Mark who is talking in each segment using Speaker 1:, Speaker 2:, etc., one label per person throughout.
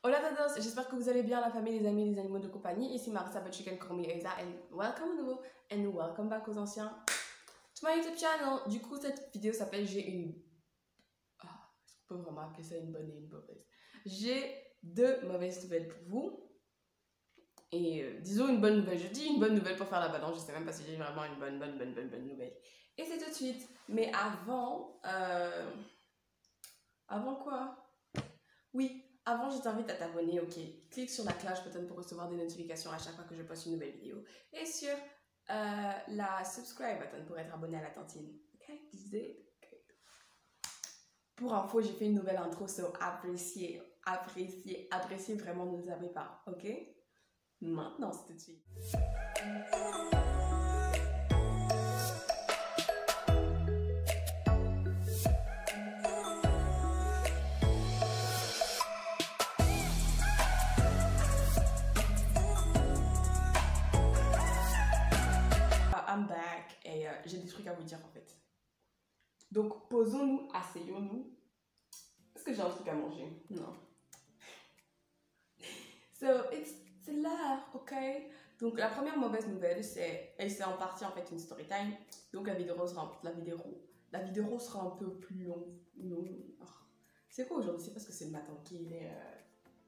Speaker 1: Hola a todos, j'espère que vous allez bien, la famille, les amis, les animaux de compagnie. Ici Marissa, but you can call me Eza, and welcome au nouveau, and welcome back aux anciens to my YouTube channel. Du coup, cette vidéo s'appelle J'ai une... est-ce qu'on peut vraiment appeler ça une bonne et une mauvaise? J'ai deux mauvaises nouvelles pour vous. Et disons une bonne nouvelle, je dis une bonne nouvelle pour faire la balance, je sais même pas si j'ai vraiment une bonne nouvelle. Et c'est tout de suite. Mais avant... Avant quoi? Oui, avant je t'invite à t'abonner, ok? Clique sur la cloche button pour recevoir des notifications à chaque fois que je poste une nouvelle vidéo. Et sur la subscribe button pour être abonné à la tantine. Ok? Pour info, j'ai fait une nouvelle intro, so appréciez vraiment, ne le savez pas, ok? Maintenant, c'est tout de suite. I'm back et j'ai des trucs à vous dire en fait. Donc posons-nous, asseyons-nous. Est-ce que j'ai un truc à manger? Non. So, c'est l'heure, ok? Donc la première mauvaise nouvelle, c'est en partie en fait une story time. Donc la vidéo sera un peu plus longue. C'est quoi aujourd'hui? C'est parce que c'est le matin,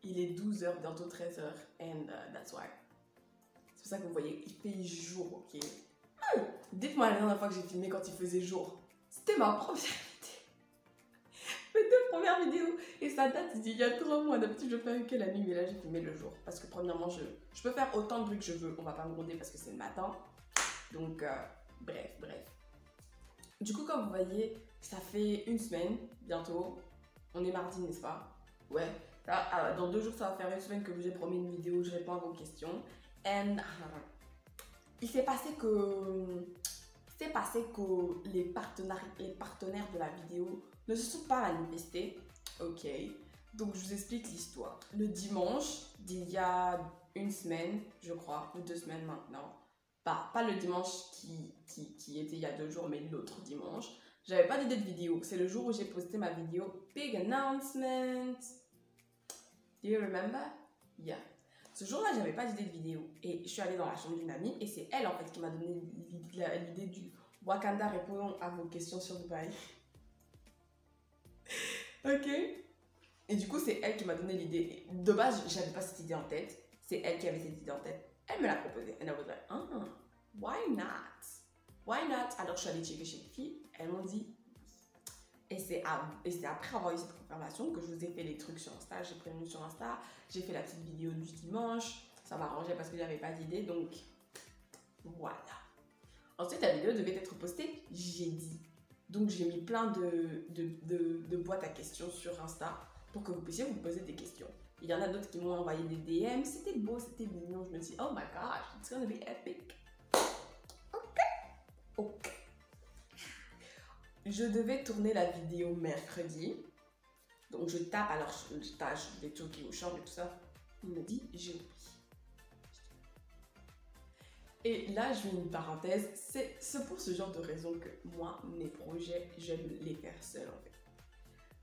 Speaker 1: il est 12h, bientôt 13h, and that's why. C'est pour ça que vous voyez, il fait jour, ok? Dites-moi la dernière fois que j'ai filmé quand il faisait jour. C'était ma première vidéo. Mes deux premières vidéos. Et ça date d'il y a 3 mois. D'habitude, je fais que la nuit, mais là, j'ai filmé le jour. Parce que premièrement, je peux faire autant de bruit que je veux. On va pas me gronder parce que c'est le matin. Donc, bref. Du coup, comme vous voyez, ça fait une semaine, bientôt. On est mardi, n'est-ce pas? Ouais. Dans 2 jours, ça va faire une semaine que je vous ai promis une vidéo où je réponds à vos questions. And... il s'est passé que les partenaires de la vidéo ne se sont pas manifestés. Ok, donc je vous explique l'histoire. Le dimanche d'il y a une semaine, je crois, ou 2 semaines maintenant, pas le dimanche qui était il y a 2 jours, mais l'autre dimanche, j'avais pas d'idée de vidéo. C'est le jour où j'ai posté ma vidéo Big Announcement. Do you remember? Yeah. Ce jour-là, j'avais pas d'idée de vidéo et je suis allée dans la chambre d'une amie et c'est elle en fait qui m'a donné l'idée du Wakanda répondant à vos questions sur Dubaï. Ok. Et du coup, c'est elle qui m'a donné l'idée. De base, j'avais pas cette idée en tête. C'est elle qui avait cette idée en tête. Elle me l'a proposée. And I was like, why not? Why not? Alors je suis allée checker chez les filles. Elles m'ont dit. Et c'est après avoir eu cette confirmation que je vous ai fait les trucs sur Insta. J'ai prévenu sur Insta. J'ai fait la petite vidéo du dimanche. Ça m'arrangeait parce que j'avais pas d'idée. Donc, voilà. Ensuite, la vidéo devait être postée jeudi. Donc, j'ai mis plein de boîtes à questions sur Insta pour que vous puissiez vous poser des questions. Il y en a d'autres qui m'ont envoyé des DM. C'était beau, c'était mignon. Je me dis, oh my gosh, it's gonna be epic. Ok. Je devais tourner la vidéo mercredi. Donc je tape, alors je vais toquer aux chambres et tout ça. Il me dit, j'ai oublié. Et là, je fais une parenthèse. C'est pour ce genre de raison que moi, mes projets, j'aime les faire seule en fait.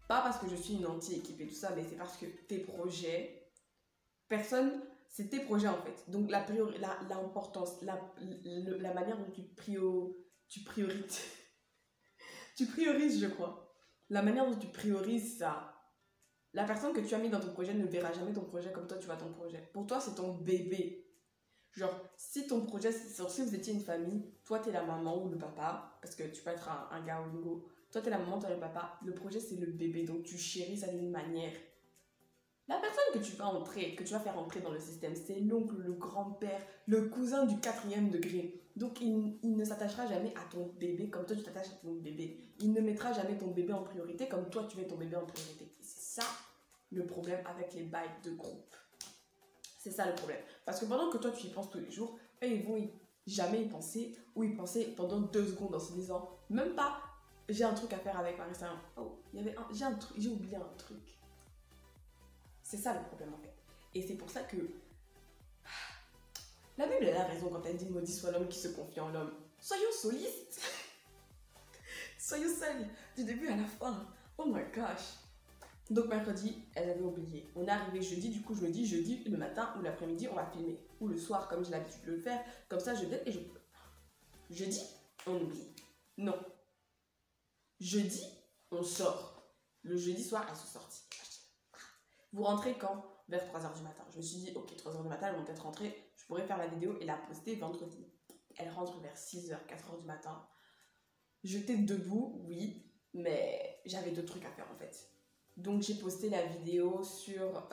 Speaker 1: Pas parce que je suis une anti-équipe et tout ça, mais c'est parce que tes projets, c'est tes projets en fait. Donc l'importance, la manière dont tu priorises. Tu priorises, je crois. La manière dont tu priorises ça. La personne que tu as mis dans ton projet ne verra jamais ton projet comme toi tu vois ton projet. Pour toi, c'est ton bébé. Genre, si ton projet, si vous étiez une famille, toi t'es la maman ou le papa, parce que tu peux être un gars ou une go. Toi t'es la maman, toi le papa. Le projet c'est le bébé, donc tu chéris ça d'une manière. La personne que tu vas faire entrer dans le système, c'est l'oncle, le grand-père, le cousin du 4e degré. Donc, il ne s'attachera jamais à ton bébé comme toi tu t'attaches à ton bébé. Il ne mettra jamais ton bébé en priorité comme toi tu mets ton bébé en priorité. Et c'est ça le problème avec les bails de groupe. C'est ça le problème. Parce que pendant que toi tu y penses tous les jours, eux ils vont jamais y penser ou y penser pendant 2 secondes en se disant même pas j'ai un truc à faire avec Marissa. Oh, j'ai oublié un truc. C'est ça le problème en fait. Et c'est pour ça que la Bible elle a raison quand elle dit maudit soit l'homme qui se confie en l'homme. Soyons solistes. Soyons seuls du début à la fin. Oh my gosh. Donc mercredi, elle avait oublié. On est arrivé jeudi, du coup je me dis jeudi, le matin ou l'après-midi, on va filmer. Ou le soir, comme j'ai l'habitude de le faire. Comme ça, je donne et je... Jeudi, on oublie. Non. Jeudi, on sort. Le jeudi soir, elle se sortit. Vous rentrez quand? Vers 3h du matin. Je me suis dit, ok, 3h du matin, elles vont peut-être rentrer. Je pourrais faire la vidéo et la poster vendredi. Elle rentre vers 6h, 4h du matin. J'étais debout, oui, mais j'avais d'autres trucs à faire en fait. Donc j'ai posté la vidéo sur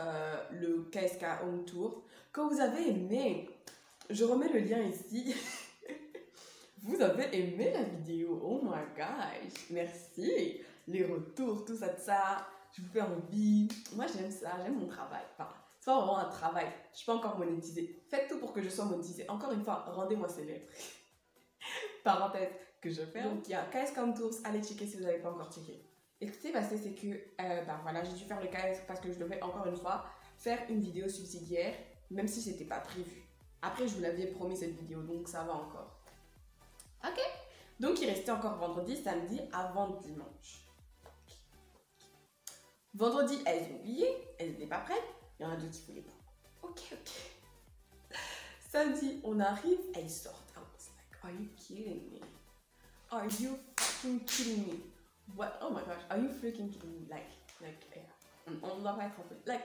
Speaker 1: le KSK Home Tour. Quand vous avez aimé, je remets le lien ici. Vous avez aimé la vidéo, oh my gosh, merci. Les retours, tout ça, tout ça, je vous fais envie. Moi j'aime ça, j'aime mon travail. Enfin, c'est pas vraiment un travail, je suis pas encore monétisée. Faites tout pour que je sois monétisée. Encore une fois, rendez-moi célèbre. Parenthèse que je fais. Donc il y a KS Home Tours, allez checker si vous n'avez pas encore checké. Et ce qui s'est passé, c'est que voilà, j'ai dû faire le KS parce que je devais encore une fois faire une vidéo subsidiaire, même si c'était pas prévu. Après, je vous l'avais promis cette vidéo, donc ça va encore. Ok. Donc il restait encore vendredi, samedi, avant dimanche. Vendredi, elles ont oublié, elles n'étaient pas prêtes. Il y en a d'autres qui voulaient pas. Ok. Samedi, on arrive, elles sortent. I was like, are you kidding me? Are you fucking kidding me? What? Oh my gosh, are you freaking kidding me? Like, yeah. On ne doit pas être en fait. Like,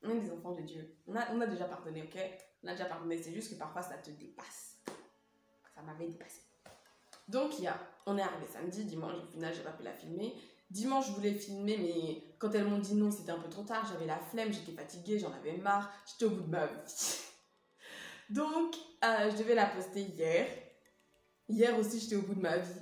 Speaker 1: on est des enfants de Dieu. On a déjà pardonné, ok? On a déjà pardonné, c'est juste que parfois ça te dépasse. Ça m'avait dépassé. Donc, on est arrivé samedi, dimanche, au final, j'ai pas pu la filmer. Dimanche, je voulais filmer, mais quand elles m'ont dit non, c'était un peu trop tard. J'avais la flemme, j'étais fatiguée, j'en avais marre. J'étais au bout de ma vie. Donc, je devais la poster hier. Hier aussi, j'étais au bout de ma vie.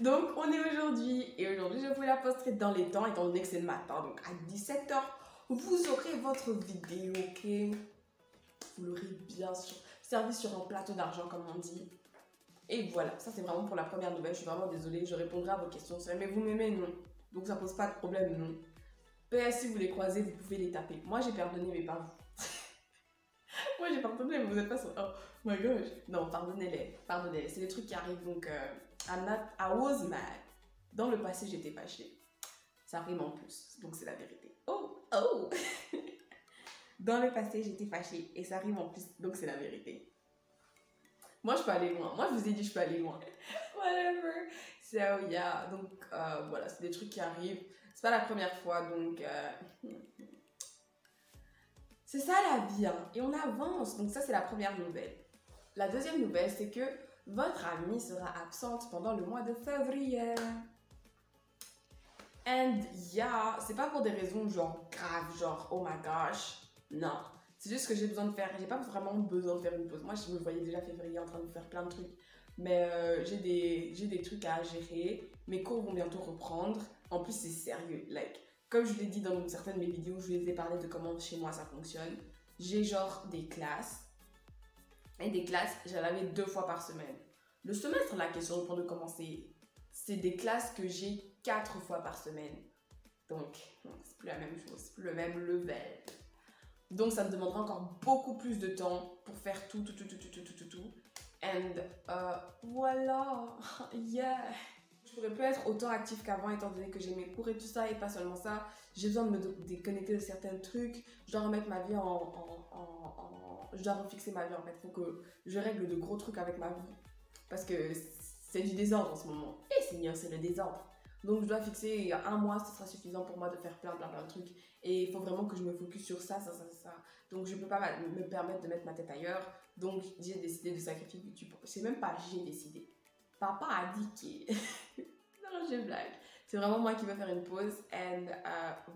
Speaker 1: Donc on est aujourd'hui. Et aujourd'hui, je vous la posterai dans les temps, étant donné que c'est le matin. Donc à 17h, vous aurez votre vidéo, ok? Vous l'aurez bien sûr servi sur un plateau d'argent, comme on dit. Et voilà, ça c'est vraiment pour la première nouvelle. Je suis vraiment désolée, je répondrai à vos questions. Mais vous m'aimez, non. Donc ça pose pas de problème, non. PS, si vous les croisez, vous pouvez les taper. Moi, j'ai pardonné, mais pas vous. Moi, j'ai pardonné, mais vous n'êtes pas sur... Oh my gosh. Non, pardonnez-les. Pardonnez-les. C'est des trucs qui arrivent, donc... I was mad. Dans le passé, j'étais fâchée. Ça rime en plus, donc c'est la vérité. Oh. Dans le passé, j'étais fâchée et ça rime en plus, donc c'est la vérité. Moi, je peux aller loin. Moi, je vous ai dit, je peux aller loin. Whatever. So, yeah. Donc, voilà, c'est des trucs qui arrivent. C'est pas la première fois, donc... C'est ça la vie, hein. Et on avance. Donc ça, c'est la première nouvelle. La deuxième nouvelle, c'est que votre amie sera absente pendant le mois de février. And yeah, c'est pas pour des raisons genre graves, genre oh my gosh. Non. C'est juste que j'ai besoin de faire, j'ai pas vraiment besoin de faire une pause. Moi, je me voyais déjà février en train de faire plein de trucs. Mais j'ai des trucs à gérer. Mes cours vont bientôt reprendre. En plus, c'est sérieux. Like, comme je l'ai dit dans certaines de mes vidéos, je vous ai parlé de comment chez moi ça fonctionne. J'ai genre des classes. Et des classes, j'en avais 2 fois par semaine. Le semestre, la question pour de commencer, c'est des classes que j'ai 4 fois par semaine. Donc, c'est plus la même chose, c'est plus le même level. Donc, ça me demandera encore beaucoup plus de temps pour faire tout. And voilà, yeah. Je pourrais plus être autant active qu'avant étant donné que j'ai mes cours et tout ça et pas seulement ça. J'ai besoin de me déconnecter de certains trucs. Je dois remettre ma vie je dois refixer ma vie en fait. Il faut que je règle de gros trucs avec ma vie. Parce que c'est du désordre en ce moment. Et Seigneur, c'est le désordre. Donc je dois fixer 1 mois, ce sera suffisant pour moi de faire plein de trucs. Et il faut vraiment que je me focus sur ça. Donc je peux pas me permettre de mettre ma tête ailleurs. Donc j'ai décidé de sacrifier YouTube. C'est même pas j'ai décidé. Papa a dit que... non, je blague. C'est vraiment moi qui veux faire une pause. And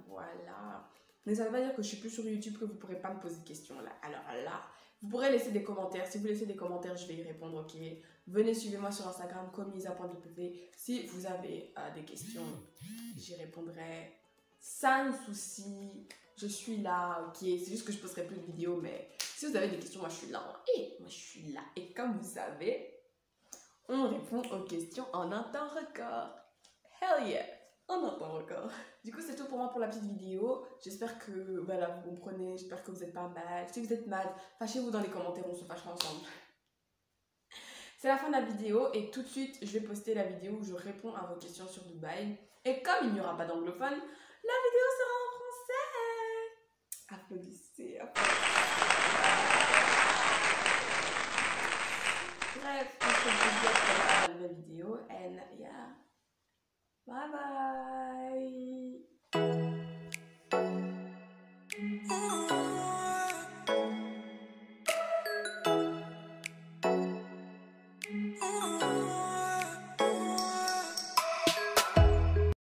Speaker 1: voilà. Mais ça veut pas dire que je suis plus sur YouTube que vous pourrez pas me poser de questions là. Alors là, vous pourrez laisser des commentaires. Si vous laissez des commentaires, je vais y répondre, ok. Venez suivez-moi sur Instagram, comisa.wp. Si vous avez des questions, j'y répondrai sans souci. Je suis là, ok. C'est juste que je posterai plus de vidéos, mais si vous avez des questions, moi je suis là. Et moi je suis là. Et comme vous savez, on répond aux questions en un temps record. Hell yeah! En un temps record. Du coup, c'est tout pour moi pour la petite vidéo. J'espère que voilà, vous comprenez. J'espère que vous n'êtes pas mal. Si vous êtes mal, fâchez-vous dans les commentaires, on se fâchera ensemble. C'est la fin de la vidéo et tout de suite, je vais poster la vidéo où je réponds à vos questions sur Dubaï. Et comme il n'y aura pas d'anglophone, la vidéo sera en français. Applaudissez, applaudissez. Bref, on se retrouve dans la vidéo and yeah, bye bye.